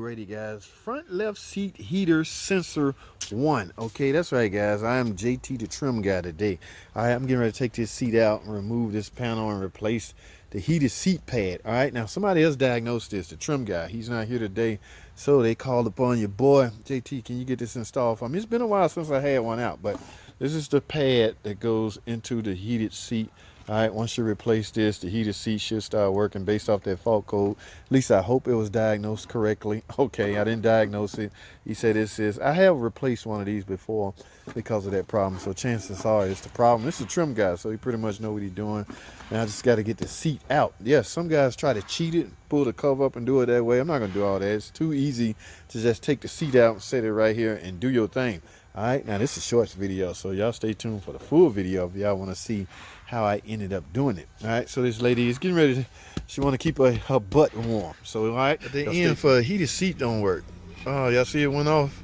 Alrighty guys, front left seat heater sensor 1. Okay, that's right guys, I am JT the trim guy today. Alright, I'm getting ready to take this seat out and remove this panel and replace the heated seat pad. Alright, now somebody else diagnosed this, the trim guy. He's not here today, so they called upon your boy. JT, can you get this installed for me? It's been a while since I had one out, but this is the pad that goes into the heated seat. All right, once you replace this, the heated seat should start working based off that fault code. At least I hope it was diagnosed correctly. Okay, I didn't diagnose it. He said this is, I have replaced one of these before because of that problem. So chances are it's the problem. This is a trim guy, so he pretty much know what he's doing. And I just got to get the seat out. Yes, some guys try to cheat it, pull the cover up and do it that way. I'm not going to do all that. It's too easy to just take the seat out and set it right here and do your thing. All right, now this is a shorts video, so y'all stay tuned for the full video if y'all want to see how I ended up doing it. All right, so this lady is getting ready to, she want to keep her butt warm. So all right, at the end for a heated seat don't work. Oh, y'all see it went off?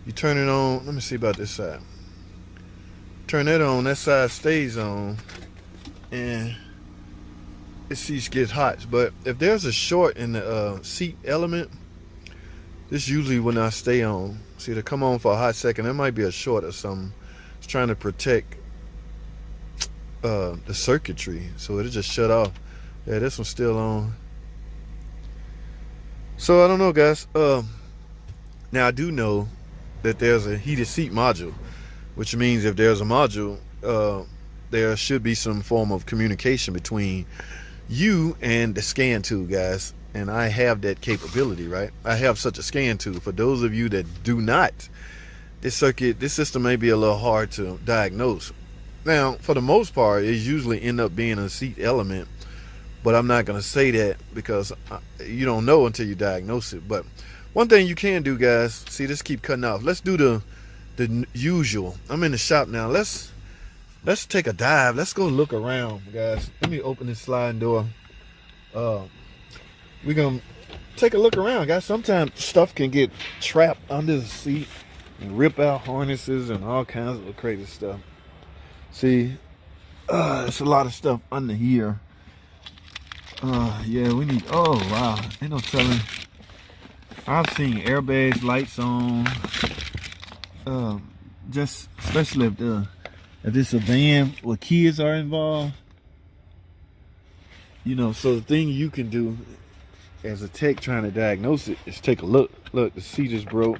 You turn it on. Let me see about this side. Turn that on, that side stays on, and the seat gets hot. But if there's a short in the seat element, this usually will not stay on. See, to come on for a hot second, there might be a short or something. It's trying to protect the circuitry, so it'll just shut off. Yeah, this one's still on. So I don't know, guys. Now I do know that there's a heated seat module, which means if there's a module, there should be some form of communication between you and the scan tool, guys. And I have that capability, right? I have such a scan tool. For those of you that do not, this system may be a little hard to diagnose. Now, for the most part, it usually end up being a seat element, but I'm not going to say that because you don't know until you diagnose it. But one thing you can do, guys, see this keep cutting off. Let's do the usual. I'm in the shop now. Let's take a dive. Let's go look around, guys. Let me open this sliding door. We're gonna take a look around, guys. Sometimes stuff can get trapped under the seat and rip out harnesses and all kinds of crazy stuff. See, it's a lot of stuff under here. Yeah, we need, oh wow, ain't no telling. I've seen airbags, lights on, just especially if it's a van where kids are involved. You know, so the thing you can do as a tech trying to diagnose it is take a look. Look, the seat is broke.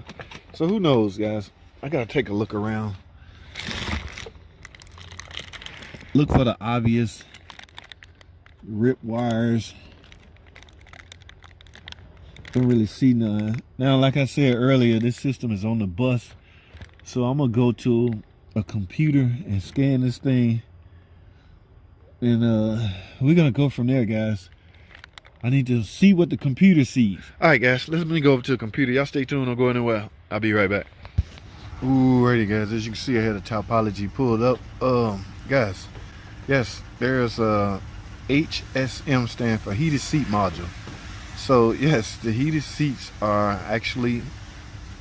So who knows, guys? I gotta take a look around. Look for the obvious rip wires. Don't really see none. Now, like I said earlier, this system is on the bus. So I'm gonna go to a computer and scan this thing. And we're gonna go from there, guys. I need to see what the computer sees. All right, guys, let me go over to the computer. Y'all stay tuned. Don't go anywhere. I'll be right back. Alrighty, guys. As you can see, I had a topology pulled up. Guys, yes, there's HSM stand for heated seat module. So yes, the heated seats are actually,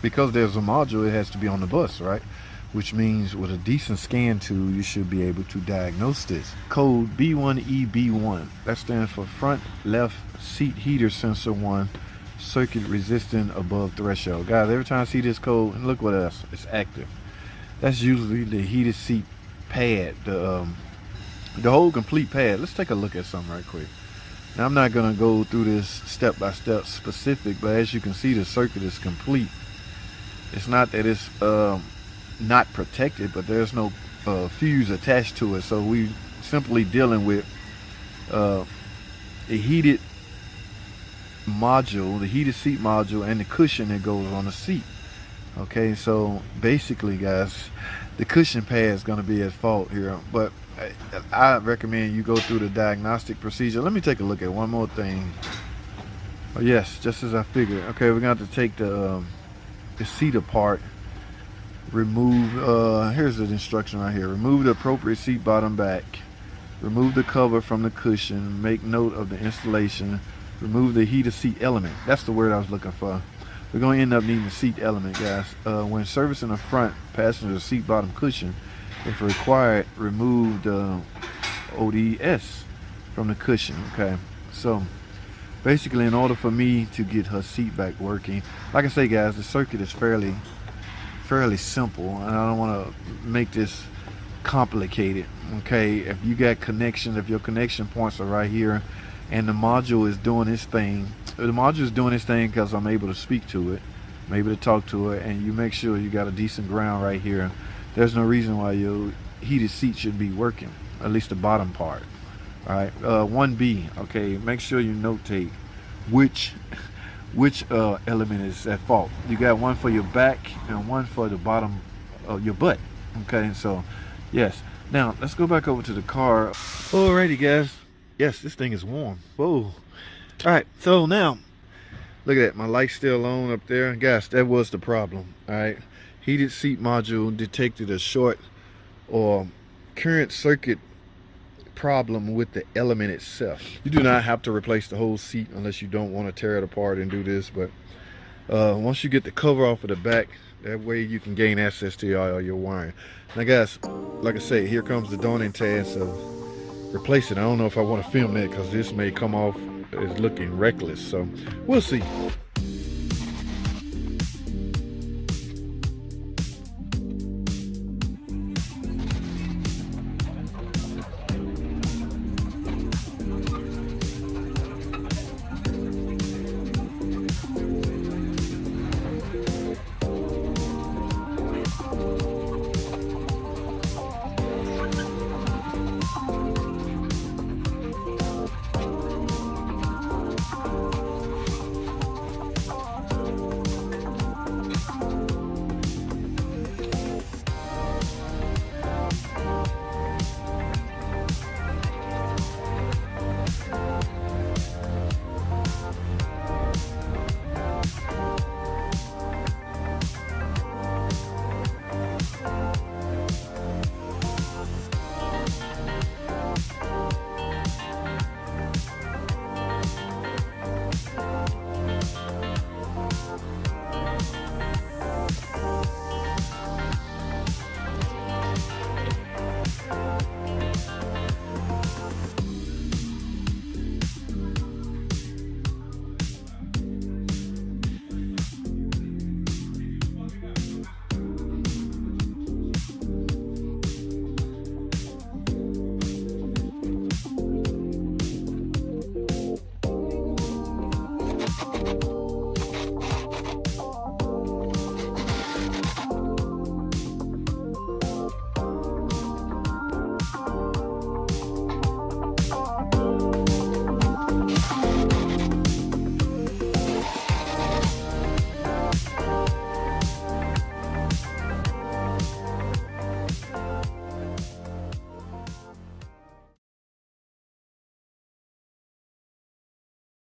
because there's a module, it has to be on the bus, right? Which means with a decent scan tool, you should be able to diagnose this. Code B1EB1. That stands for front left seat heater sensor 1, circuit resistant above threshold. Guys, every time I see this code, and look what else, it's active. That's usually the heated seat pad, the whole complete pad. Let's take a look at something right quick. Now, I'm not gonna go through this step by step specific, but as you can see, the circuit is complete. It's not that it's not protected, but there's no fuse attached to it, so we simply dealing with the heated module, the heated seat module, and the cushion that goes on the seat. Okay, so basically, guys, the cushion pad is going to be at fault here, but I recommend you go through the diagnostic procedure. Let me take a look at one more thing. Oh yes, just as I figured. Okay, we're going to have to take the seat apart. Remove, here's the instruction right here. Remove the appropriate seat bottom back. Remove the cover from the cushion. Make note of the installation. Remove the heated seat element. That's the word I was looking for. We're going to end up needing the seat element, guys. When servicing the front passenger seat bottom cushion, if required, remove the ODS from the cushion. Okay, so Basically, in order for me to get her seat back working, like I say guys, the circuit is fairly simple, and I don't want to make this complicated. Okay, if you got connections, if your connection points are right here and the module is doing its thing, because I'm able to speak to it, I'm able to talk to it, and you make sure you got a decent ground right here, there's no reason why your heated seat should be working, at least the bottom part. All right, 1B, okay, make sure you notate which element is at fault. You got one for your back and one for the bottom of your butt. Okay, so yes. Now let's go back over to the car. Alrighty guys, yes, this thing is warm. Whoa. All right, so now look at that, my light's still on up there. Guys, that was the problem. All right, heated seat module detected a short or current circuit problem with the element itself. You do not have to replace the whole seat unless you don't want to tear it apart and do this, but once you get the cover off of the back, that way you can gain access to all your wiring. Now guys, like I say, here comes the daunting task of replacing. I don't know if I want to film that because this may come off as looking reckless, so we'll see.